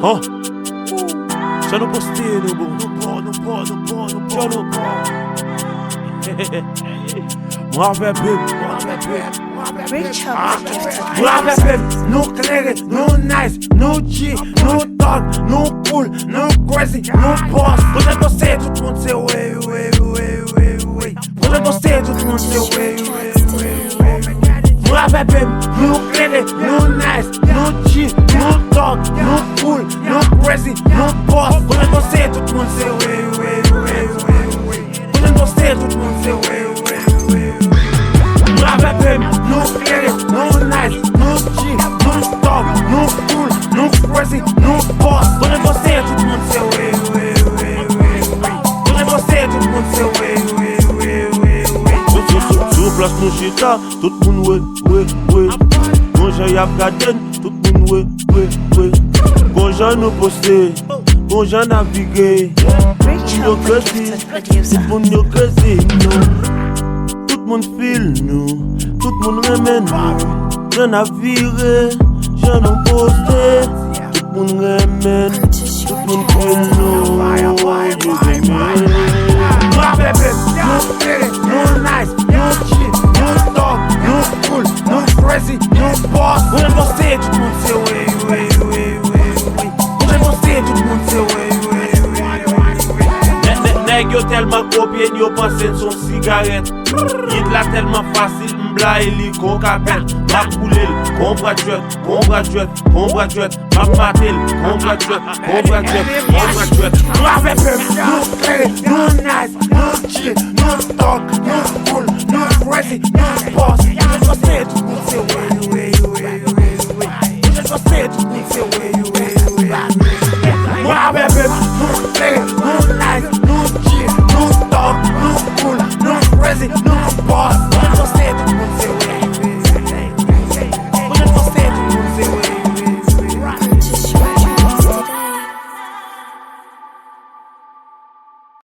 Hein? Já não postei, né, bom? Já não Mwen baby, no clear, no nice, no G, no dog, no cool, no crazy, no boss. Quando você tout mundo seu way. Quando você tout mundo seu way. Mwen baby, no clear, no nice, no G, no dog, no cool, no crazy, no boss. Quando você tout mundo seu way. Quando você tout mundo seu way. No clear, no nice, no G, no dog, no cool, no crazy, no boss. Quando você tout mundo seu way. Quando você tout mundo seu way. Sou place no chita, tout mundo way. Quand j'ai y'a gaden, tout mundo way. Quand j'ai nous posté, quand j'ai navigué, nous crazy, tout mundo crazy, tout monde feel nous. Tout le monde remène nous, j'en ai viré, j'en ai posté. Tout le monde remène, tout le monde file nous. No baby, no clear, no nice, no shit, no dog, no cool, no crazy, no boss. Quando você tout le monde sait way. Quando você tout le monde sait way. Nèg yo tellement copié, yo pensé son cigarette. Yid la tellement facile, m'bla et li kon kapel. Ma koulel, kon graduate. Ma patel, kon graduate. No baby, no clear, no nice, no chill, no dog, no cool, no crazy, no boss. Você tout mundo seu way. Você tout mundo seu way.